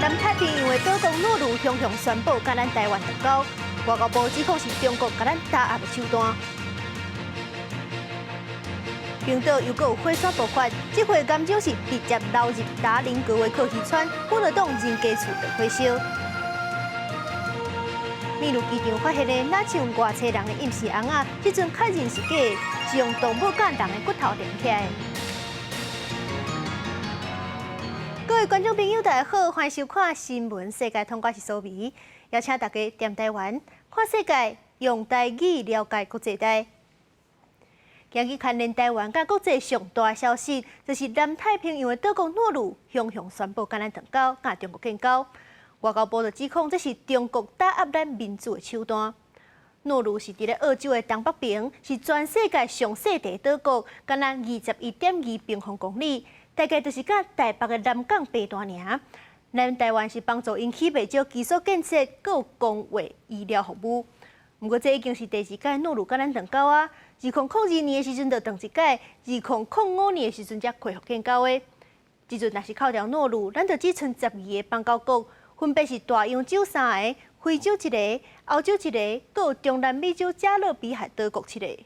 南太平洋的岛国诺鲁雄雄宣布，甲咱台湾断交。外交部指控是中国甲咱打压的手段。冰岛又有火山爆发，这回岩浆是直接流入达林格维克渔村，本来党人家厝的火烧。秘鲁机场发现的哪像外车人的饮食翁仔，这阵确认是假的，是用动物甲人的骨头连起来的。各位观众朋友，大家好，欢迎收看《新闻世界通》，我是苏眉，邀请大家踮台湾看世界，用台语了解国际大。今日牵连台湾甲国际上大的消息，就是南太平洋的岛国诺鲁雄雄宣布甲咱断交，甲中国建交。外交部就指控这是中国打压咱民主的手段。诺鲁是伫咧澳洲的东北边，是全世界上细地岛国，敢若21.2平方公里。大概就是甲台北的南港北大尔，咱台湾是帮助引起袂少基础建设，佮有公卫医疗服务。不过这已经是第二届诺鲁甲咱断交啊！2002年的时阵就断一届，2005年的时阵才恢复建交的。即阵若是扣掉诺鲁，咱就只剩12个邦交国，分别是大洋洲3个、非洲1个、欧洲1个，佮有中南美洲加勒比海岛国7个。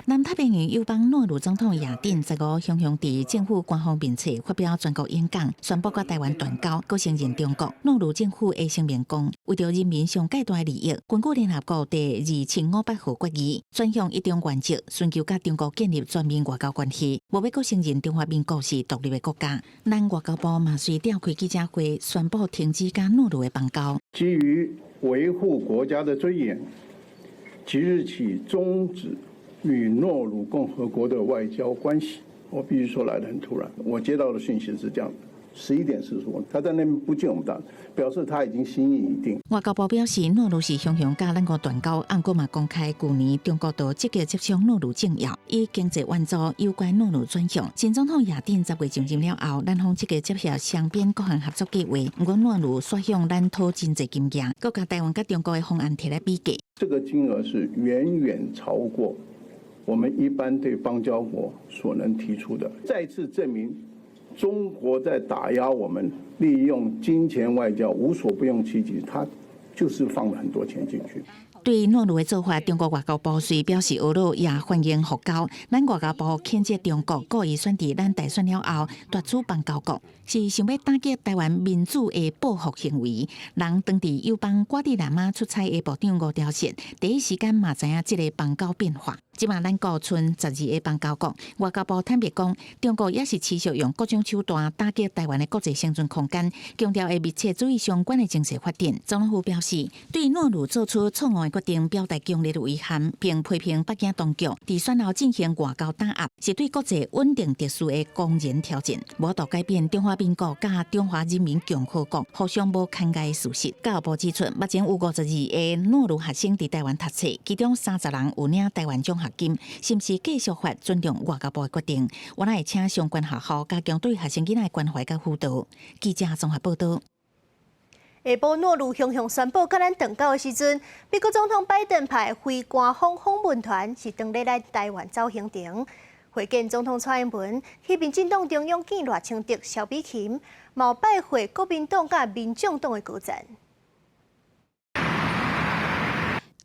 南太平洋友邦诺鲁总统亚定15雄雄伫政府官方面册发表全国演讲，宣布甲台湾断交，佮承认中国。诺鲁政府的声明讲，为着人民上界大的利益，根据联合国第2500号决议，转向一中原则，寻求甲中国建立全面外交关系，无要佮承认中华民国是独立的国家。咱外交部嘛随召开记者会，宣布停止甲诺鲁的邦交。基于维护国家的尊严，即日起终止与诺鲁共和国的外交关系。我必须说来得很突然，我接到的讯息是这样的：11点45，他在那边不见我们大，表示他已经心意已定。外交部表示，诺鲁是雄雄甲咱国断交，按过嘛公开，去年中国都积极接触诺鲁政要，以经济援助有关诺鲁转向。新总统亚定10月上任了后，咱方积极接洽双边各项合作计划。不过诺鲁刷向咱讨真济金额，佮甲台湾甲中国的方案摕来比价。这个金额是远远超过我们一般对邦交国所能提出的，再次证明中国在打压我们，利用金钱外交无所不用其极，他就是放了很多钱进去。对诺鲁的做法，中国外交部虽表示俄罗也欢迎复交，咱外交部谴责中国故意选伫咱大选了后夺取邦交国，是想要打击台湾民主的报复行为。人当地友邦瓜地那妈出差的部长吴钊燮，第一时间嘛知影这个邦交变化。即马咱国剩12个邦交国，外交部坦白讲，中国也是持续用各种手段打击台湾的国际生存空间，强调会密切注意相关的政策发展。总统府表示，对诺鲁做出错误的决定表达强烈的遗憾，并批评北京当局伫选后进行外交打压，是对国际稳定秩序的公然挑战，无度改变中华民国甲中华人民共和国互相无涵盖的事实。教育部指出，目前有52个诺鲁学生伫台湾读册，其中30人有领台湾奖学金，是毋是继续法尊重外交部的决定？我会请相关学校加强对学生囡仔的关怀甲辅导。记者综合报道。下晡诺鲁雄雄宣布甲咱断交的时阵，美国总统拜登派非官方访问团是当日来台湾走行程，会见总统蔡英文，去民进党中央建赖清德、萧美琴，冒拜会国民党甲民众党的高层。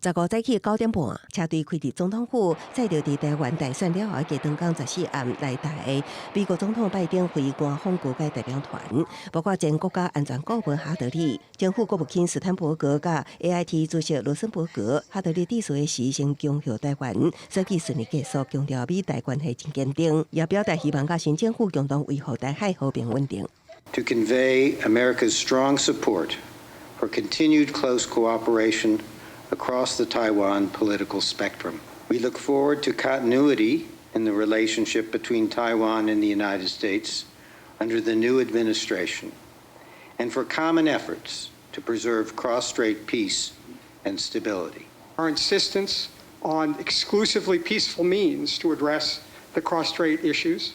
15早起9点半，车队开伫总统府，载着伫台湾大选了后嘅长江14暗来台。美国总统拜登非官方国界代表团，包括前国家安全顾问哈德利、政府国务卿斯坦伯格甲 AIT 主席罗森伯格。哈德利致辞时先恭贺台湾选举顺利结束，强调美台关系真坚定，也表达希望甲新政府共同维护台海和平稳定。To convey America's strong support for continued close cooperation across the Taiwan political spectrum. We look forward to continuity in the relationship between Taiwan and the United States under the new administration, and for common efforts to preserve cross-strait peace and stability. Our insistence on exclusively peaceful means to address the cross-strait issues,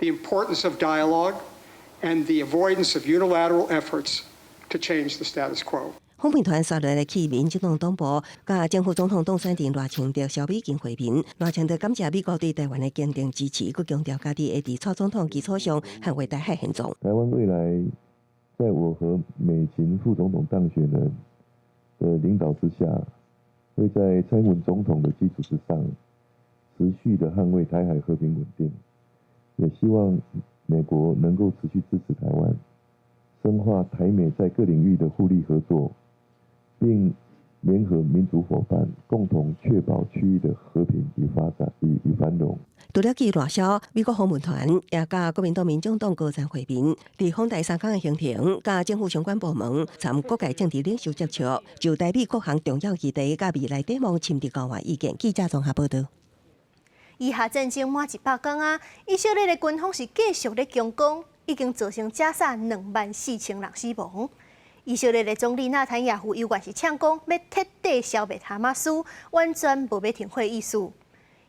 the importance of dialogue, and the avoidance of unilateral efforts to change the status quo. 访问团刷落来去民进党党部，甲政府总统当选人赖清德、萧美琴会面。赖清德感谢美国对台湾的坚定支持，佮强调家己会伫蔡总统基础上捍卫台海现状。台湾未来，在我和美琴副总统当选人的领导之下，会在蔡英文总统的基础之上，持续的捍卫台海和平稳定。也希望美国能够持续支持台湾，深化台美在各领域的互利合作。并联合民主伙伴，共同确保区域的和平与发展与繁荣。除了去外销，美国访问团也甲国民党、民众党高层会面，伫访台3天的行程，甲政府相关部门、参各界政治领袖接触，就台美各项重要议题，甲未来展望深入交换意见。记者综合报道。以下战争满100天啊，以色列的军方是继续咧强攻，已经造成假杀24000人死亡。以色列的总理纳坦雅胡犹原是呛讲要彻底消灭哈马斯，完全无要停火意思。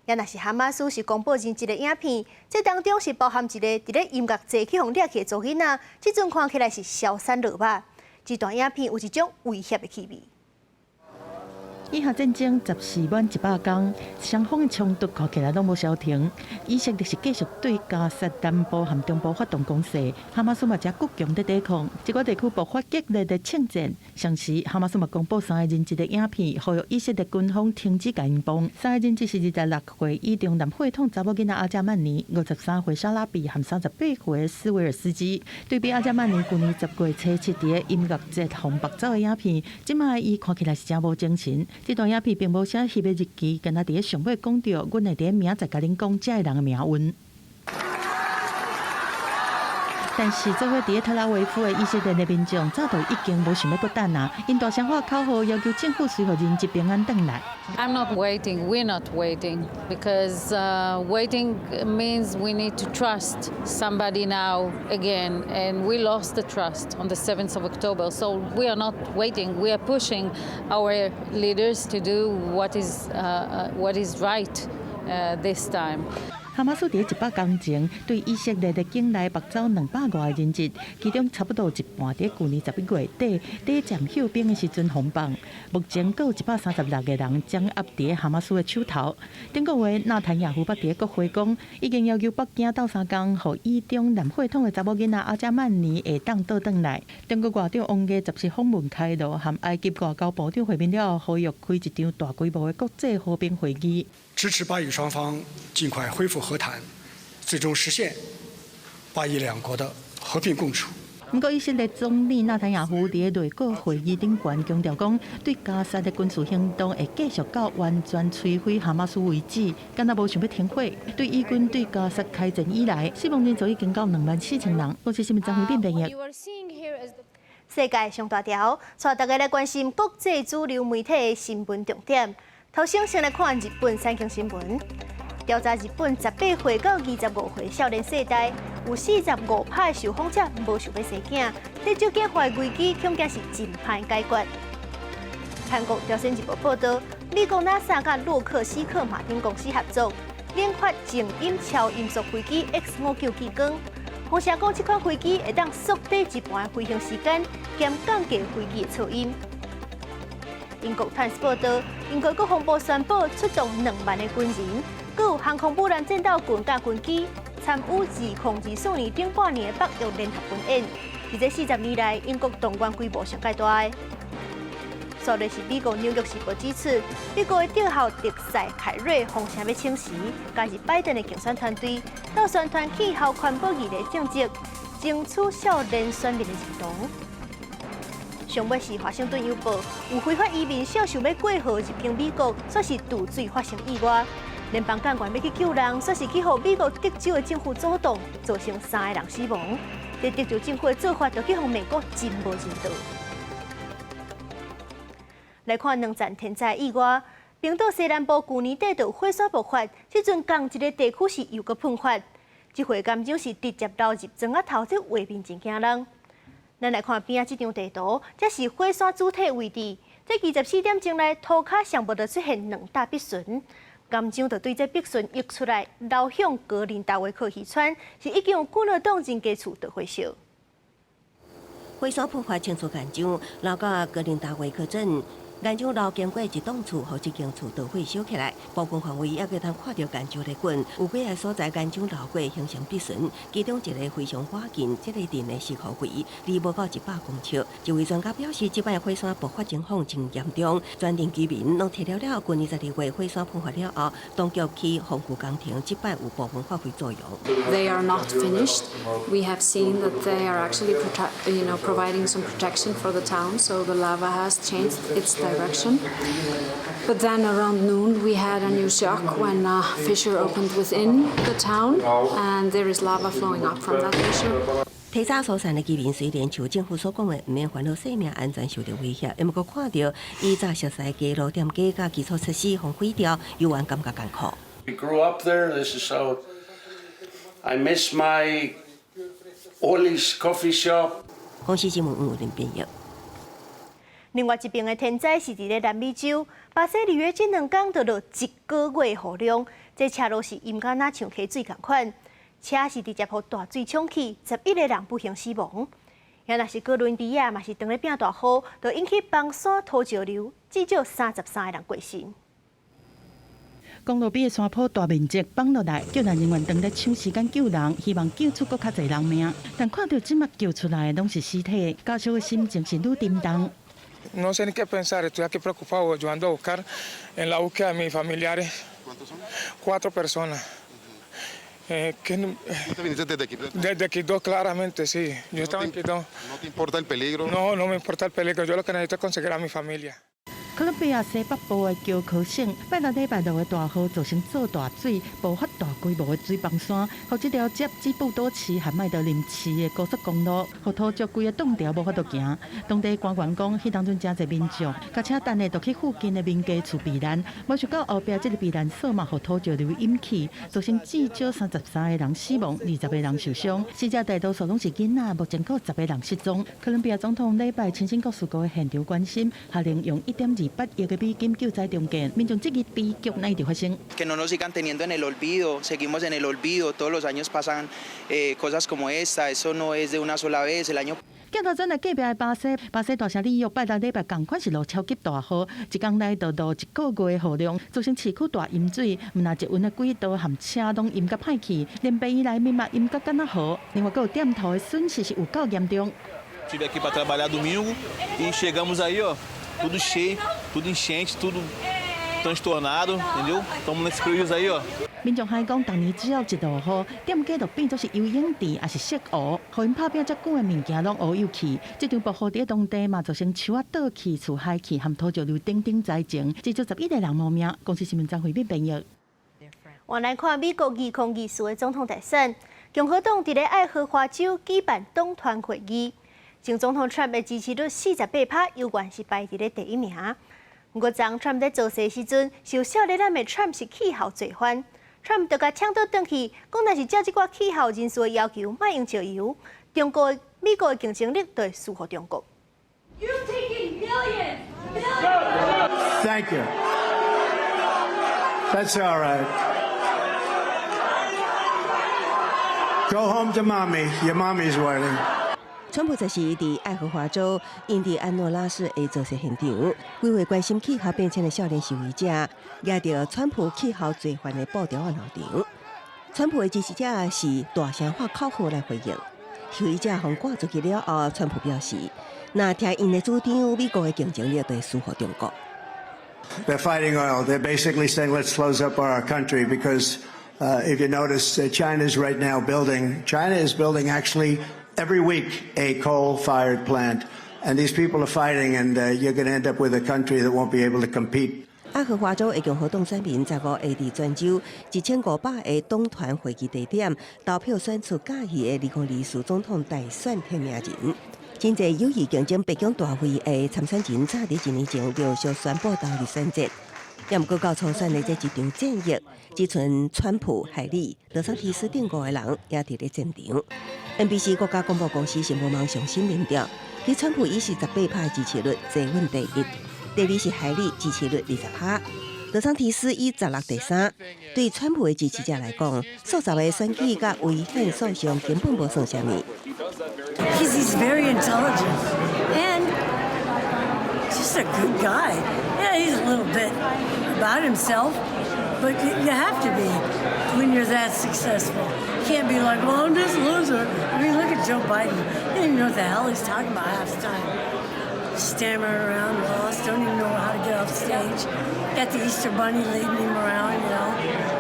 也若是哈马斯是公布前一个影片，这当中是包含一个伫咧音乐节去互掠去的查囡仔，即阵看起来是消散落吧。这段影片有一种威胁的气味。以下战争14满100天，双方的冲突看起来拢无消停。以色列是继续对加沙南部和中部发动攻势，哈马斯嘛则倔强在抵抗，一个地区爆发激烈的枪战。上时哈马斯嘛公布3个人质的影片，呼吁以色列军方停止甲因帮。3个人质是26岁以中南血统查某囡仔阿加曼尼、53岁沙拉比和38岁斯维尔斯基。对比阿加曼尼去年10月初7日音乐节红白走的影片，即卖伊看起来是真无精神。这段影片并无写翕的日期，敢若伫咧上尾讲到，阮会伫明仔甲恁讲这个人的命运。但是做伙伫咧特拉维夫的以色列的民众早就已经无想要搁等啦，因大声喊口号，要求政府随互人质平安回来。I'm not waiting. We're not waiting because waiting means we need to trust somebody now again, and we lost the trust on the 7th of October. So we are not waiting. We are pushing our leaders to do what is right this time. 哈马斯伫100天前对以色列的境内绑走200多个人质，其中差不多一半伫去年11月底在占休兵的时阵轰放。目前还有136个人掌握伫哈马斯的手头。顶个月，纳坦雅胡北伫国会讲，已经要求北京斗3天，互以中南血统的查某囡仔阿加曼尼会当倒转来。中国外长王毅14访问开罗，和埃及外交部长会面了后，呼吁开一场大规模的国际和平会议。支持巴以双方尽快恢复和谈，最终实现巴以两国的和平共处。不过，以色列总理纳坦雅胡伫内阁会议顶悬强调讲，对加沙的军事行动会继续到完全摧毁哈马斯为止，敢若无想要停火。对以军对加沙开战以来，死亡人数已经到24000人。我是新闻张慧斌编译。世界上大条，带大家来关心国际主流媒体的新闻重点。头先来看日本三更新闻，调查日本18岁到25岁少年世代，有45%受访者无想要生囝，对少子化危机恐惊是真歹解决。韩国朝鲜日报报道，美国 NASA 甲洛克希克马丁公司合作，研发静音超音速飞机 X-59激光。红社讲，这款飞机会当缩短一半飞行时间，兼降低飞机的噪音。英国《Times》报道，英国国防部宣布出动2万的军人，还有航空母舰战斗群甲军机参与2024年顶半年的北约联合军演，是这40年来英国动员规模上介大的。昨日是美国《纽约时报》指出，美国的特校特赛凯瑞风声要请辞，加入拜登的竞选团队，到宣传气候环保议的政绩，争取少年选民的认同。上尾是《华盛顿邮报》，有非法移民少想要过河入境美国，说是渡水发生意外。联邦干员要去救人，说是去互美国德州的政府阻挡，造成3个人死亡。在德州政府的做法，就去互美国真无人道。来看2战天灾意外，冰岛西南部去年底就火山爆发，这阵同一个地区是又搁喷发，这回岩浆是直接流入庄仔头，这画面真惊人。咱来看边仔这张地图，这是火山主体位置。在24点钟内，涂骹上无就出现2大壁唇，岩浆就对这壁唇溢出来，流向格林达维克渔村，是已经有几多栋人家厝着火烧。火山喷发清楚岩浆，老到格林达维克镇。岩浆流经过一栋厝，和一间厝都火烧起来，部分范围还可通看到岩浆在滚。有几个所在岩浆流过形成壁唇，其中一个非常接近这个镇的石窟围，离无到100公尺。一位专家表示，这摆火山爆发情况真严重，全镇居民拢提了了。今22月火山喷发了后，当局去防护工程，这摆有部分发挥作用。They are not finished. We have seen that they are actually providing some protection for the town, so the lava has changed its direction. But then around noon we had a new shock when a fissure opened within the town and there is lava flowing up from that fissure. 提早疏散的居民虽然像政府所讲的，唔免烦恼生命安全受到威胁，也毋过看到伊早熟悉嘅路点街甲基础设施荒废掉，有缘感觉艰苦。 We grew up there. This is so. I miss my Ollie's coffee shop. 广西新闻吴林编译。另外一边的天灾是伫咧南美洲，巴西2月这2天就落1个月雨量，这车路是淹甲那像溪水共款，车是直接互大水冲去，11个人不幸死亡。也若是哥伦比亚嘛是当咧变大雨，就引起崩山土石流，至少33个人过身。 公路边的山坡大面积崩落来，救援人员当咧抢时间救人，希望救出更较侪人命。但看到即马救出来的拢是尸体，家属的心情是愈沉重。 No sé ni qué pensar, estoy aquí preocupado. Yo ando a buscar en la búsqueda de mis familiares. ¿Cuántos son? 4 personas. ¿Tú te viniste desde aquí? Desde Quito, claramente, sí. Yo estaba en Quito. ¿No te importa el peligro? No, no me importa el peligro. Yo lo que necesito es conseguir a mi familia. 哥伦比亚西北部的桥科省，拜六礼拜六的大雨造成造大水，爆发大规模的水崩山，和这条接至布多市和麦德林市的高速公路，和土石规个冻条无法度行。当地官员讲，迄当阵真侪民众，甲车等的都去附近的民家厝避难，没想到后壁这个避难所嘛，和土石流引起，造成至少33个人死亡，20个人受伤，死者大多数拢是囡仔，目前还有10个人失踪。哥伦比亚总统礼拜亲身到事故的现场关心，下令用1.28亿的美金救灾中介，民众这个悲剧哪一直发生？ Que no nos sigan teniendo en el olvido, seguimos en el olvido, todos los años pasan cosas como esta, eso no es de una sola vez, el año. 镜头转来隔壁的巴西大城里约拜六礼拜同款是落超级大雨，一天内就落1个月的雨量，造成市区大淹水，唔那一运的轨道含车拢淹甲歹去，连北以来面嘛淹甲干那雨，另外还有店头的损失是有够严重。 Estive aqui para trabalhar domingo e chegamos aí, ó, tudo cheio, tudo enchente, tudo transtornado, entendeu? Estamos nesse prejuízo aí, ó. 民众还讲，当年只要一落雨，店家就变作是游泳池，也是石湖，互因拍拼遮久的物件拢乌有去。这场暴雨伫当地嘛，造成树啊倒去、厝海去，含土石流等等灾情，至少11个人无命。公司新闻张惠美编译。我来看美国2024的总统大选，共和党伫咧爱荷华州举办党团会议。 前总统 Trump 的支持率48%，有关是排伫咧第1名。不过，昨 Trump 在造势时阵，受少年咱的 Trump 是气候罪犯 ，Trump 就甲抢倒转去，讲若是照即寡气候人士的要求，莫用石油，美国的竞争力就会输互中国。Thank you. That's all right. Go home to mommy. Your mommy's waiting. 川普则是伫爱荷华州印第安纳拉市的造势现场，几位关心气候变迁的少年示威者，举着川普气候罪犯的布条啊闹场。川普的支持者是大声发口号来回应。示威者互赶出去了后，川普表示，若听因的主张，美国的竞争力就会输互中国。They're fighting oil. They're basically saying, let's close up our country because if you notice, China is right now building. China is building actually. Every week, a coal-fired plant, and these people are fighting, and you're going to end up with a country that won't be able to compete. 爱荷华州的共和党选民15个伫全州1500个党团会议地点投票选出假议的2024总统大选提名人。真侪有意竞争北京大会的参选人，早伫1年前就先宣布投入选战。也毋过到初选的这一场战役，只剩川普、海利、德桑提斯等5个人也伫咧战场。NBC 国家广播公司新闻网上新民调，其川普以48%支持率坐稳第1，第2是海利支持率20%，德桑提斯以16-3，对川普的支持者来讲，塑造的选举甲违宪诉讼根本无算什么。He's very intelligent and just a good guy. Yeah, he's a little bit about himself, but you have to be when you're that successful. You can't be like, well, I'm just a loser. I mean, look at Joe Biden. He don't even know what the hell he's talking about half the time. Stammering around, lost, don't even know how to get off stage. Got the Easter Bunny leading him around, you know.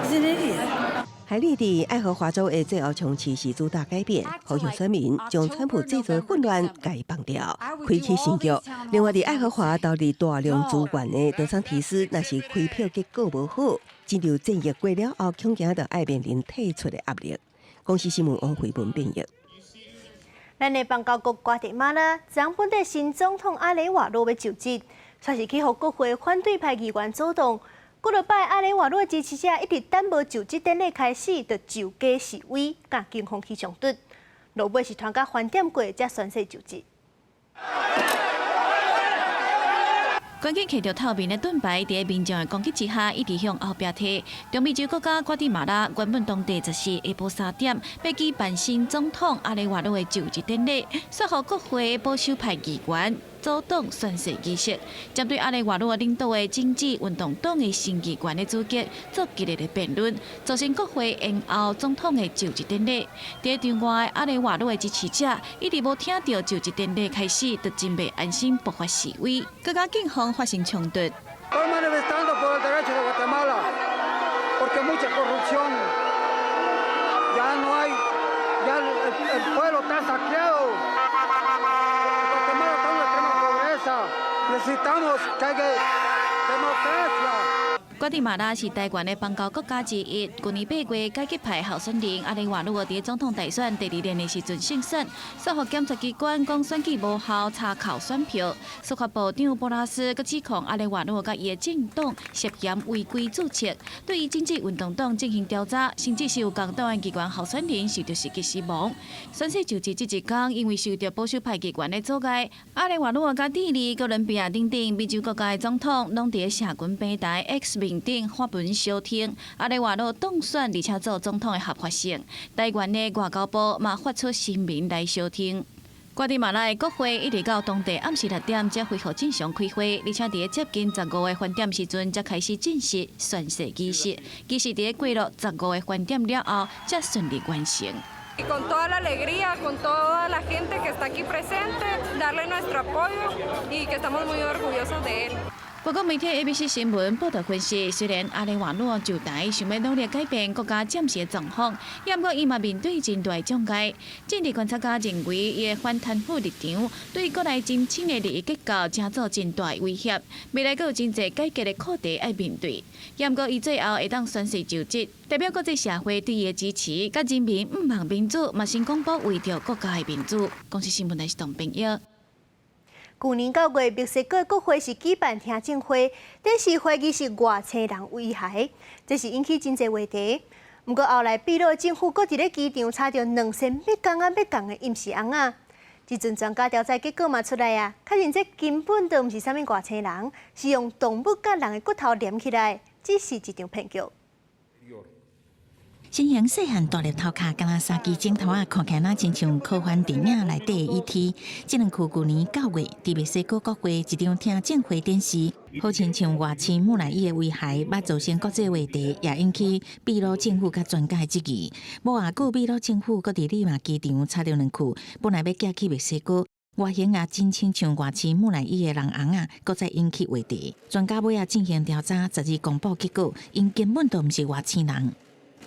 He's an idiot. 海莉伫爱荷华州的最后冲刺是主打改变，呼吁选民将川普制造混乱解放掉，开启新局。另外，伫爱荷华投入大量资源的德桑提斯，若是开票结果无好，进入战役过了后，恐惊就要面临退出的压力。公司新闻王慧文编译。咱的邦交国瓜地马拉将本地新总统阿雷瓦罗要就职，却是去互国会反对派议员阻挡。几落摆阿雷瓦罗支持者一直等无就职典礼开始，就就街示威，甲警方起冲突，落尾是拖到饭店过才宣誓就职。关键摕到透明的盾牌，伫民众的攻击之下，一直向后壁退。中美洲国家瓜地马拉原本当地14下晡3点，要举办新总统阿雷瓦罗的就职典礼，说服国会保守派议员阻挡宣誓仪式。针对阿雷瓦罗领导的经济运动党的新议员的资格做激烈的辩论，造成国会延后总统的就职典礼。伫场外，阿雷瓦罗的支持者一直无听到就职典礼开始，就真袂安心爆发示威，更加警方发生冲突。Estoy manifestando por el derecho de Guatemala, porque mucha corrupción. Ya no hay, ya el pueblo está saqueado. Guatemala está en extrema pobreza. Necesitamos que haya democracia. 瓜地马拉是台湾的邦交国家之一。去年8月，阶级派候选人阿雷瓦罗伫总统大选第2年的时阵胜选，说服检察机关讲选举无效，查扣选票。司法部长布拉斯佮指控阿雷瓦罗佮伊的政党涉嫌违规注册，对于经济运动党进行调查，甚至是有共党的议员候选人受到袭击死亡。宣誓就职这一天，因为受到保守派议员的阻碍，阿雷瓦罗佮智利、哥伦比亚等等美洲国家的总统，拢伫社群平台 X 面顶发文相挺阿雷瓦罗当选而且做总统的合法性。台湾的外交部嘛发出声明来相挺。瓜地马拉的国会一直到当地暗时6点才恢复正常开会，而且伫接近15个饭店时阵才开始正式宣誓仪式。仪式伫过了15个饭店了后，才顺利完成。Con toda la alegría, con toda la gente que está aquí presente, darle nuestro apoyo y que estamos muy orgullosos de él. 外国媒体 ABC 新闻报道分析，虽然阿雷瓦罗就台想要努力改变国家暂时的状况，不过伊嘛面对真大障碍。政治观察家认为，伊的反贪腐立场对国内真正的利益结构正做真大威胁，未来阁有真侪改革的课题要面对。不过伊最后会当宣誓就职，代表国际社会对伊的支持，甲人民毋望民主，嘛先公布为着国家的民主。公司新闻台是唐平耀。去年9月，墨西哥国会是举办听证会，但是会议是外星人威胁，这是引起真侪话题。不过后来秘鲁政府搁伫咧机场查到2000美港的임시翁仔，即阵专家调查结果嘛出来啊，确认这根本都毋是啥物外星人，是用动物甲人的骨头连起来，只是一场骗局。身形细汉大粒头壳，敢若3支镜头啊，看起来真像科幻电影内底的ET。这两区去年9月，伫墨西哥国会一场听证会电视，好亲像外星木乃伊的威胁，捌造成国际话题，也引起秘鲁政府甲专家的质疑。无偌久，秘鲁政府搁伫利马机场查到2区，本来要寄去墨西哥，外形也真亲像外星木乃伊的人翁啊，搁再引起话题。专家尾仔进行调查，12公布结果，因根本都毋是外星人。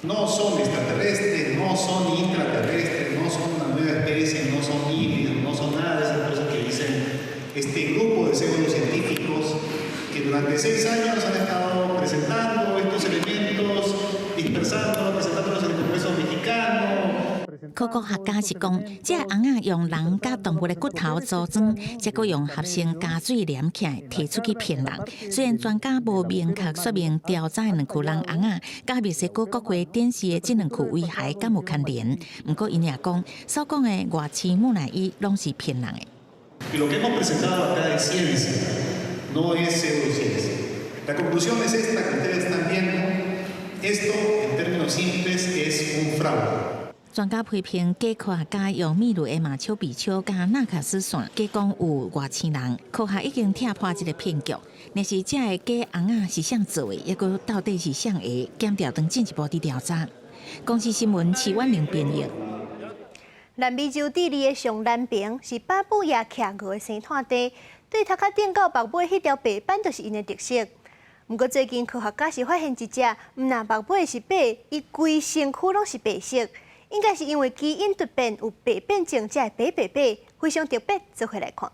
No son extraterrestres, no son intraterrestres, no son una nueva especie, no son híbridos, no son nada de esas cosas que dicen este grupo de pseudocientíficos que durante 6 años han estado presentando estos elementos, dispersándolos, presentándolos en el Congreso mexicano. 考古学家是讲，这翁仔用人甲动物的骨头组装，再搁用合成加水黏起来，摕出去骗人。虽然专家无明确说明调查2区人翁仔，甲墨西哥国会电视的这2区威胁敢有牵连，不过因也讲，所讲的外星木乃伊拢是骗人的。Y lo que hemos presentado acá es ciencia, no es pseudociencia. La conclusión es esta que ustedes están viendo. Esto, en términos simples, es un fraude. 专家批评假科学家用秘鲁的马丘比丘加纳卡斯线，假讲有外千人，科学已经踢破这个骗局。但是这个假红仔是谁做的，抑个到底是谁的？检调当进一步的调查。公司新闻齐婉玲编译。南美洲地理的上南边是巴布亚骑鹅的生态地，对头壳顶到目尾迄条白板就是因的特色。不过最近科学家是发现一只，唔那目尾是白，伊规身躯拢是白色。应该是因为基因突变有白变症，才会白，非常特别。做回来看，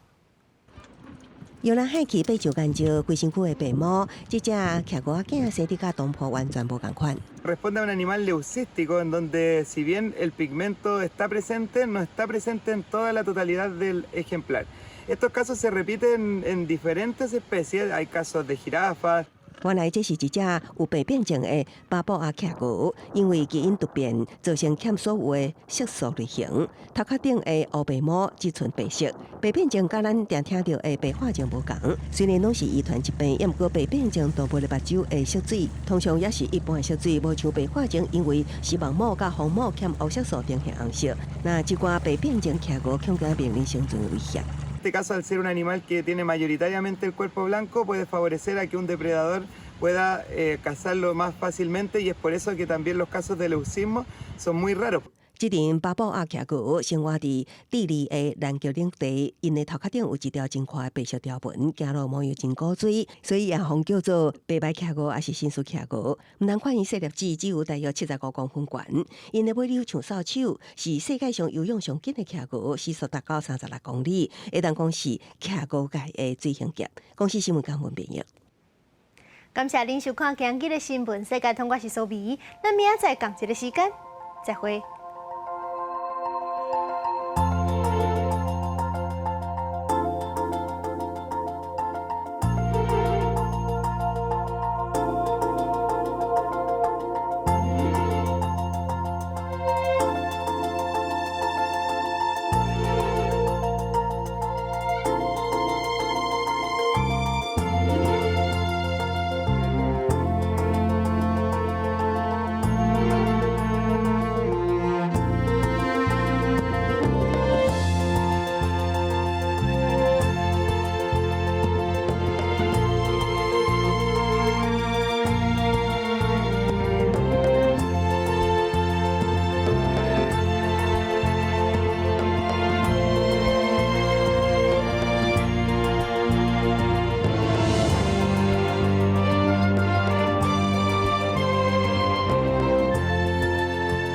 有人海去被就研究规身躯的白毛，这只骑鹅仔生得甲东坡完全无共款。Responde a un animal leucístico en donde si bien el pigmento está presente, no está presente en toda la totalidad del ejemplar. Estos casos se repiten en diferentes especies, hay casos de jirafas. 原来这是一只有白变症的巴布亚骑鹅，因为基因突变造成欠所有的色素类型，头壳顶的乌白毛只剩白色。白变症甲咱常听到的白化症无同，虽然拢是遗传疾病，也毋过白变症动物的目睭会色水，通常也是一般的色水，无像白化症，因为视网膜甲虹膜欠黑色素呈现红色。那这寡白变症骑鹅恐惊面临生存危险。En este caso, al ser un animal que tiene mayoritariamente el cuerpo blanco, puede favorecer a que un depredador pueda cazarlo más fácilmente y es por eso que también los casos de leucismo son muy raros. 这阵巴布亚骑鹅生活伫智利的南极领地，因的头壳顶有一条真宽的白色条纹，走路毛又真古锥，所以也红叫做白白骑鹅，也是新树骑鹅。唔难看因细粒子只有大约75公分悬，因的尾溜像扫帚，是世界上游泳上紧的骑鹅，时速达到36公里，会当讲是骑鹅界的最型级。公司新闻新闻编译。感谢您收看今日的新闻，世界通我是苏眉，咱明仔载同一个时间再会。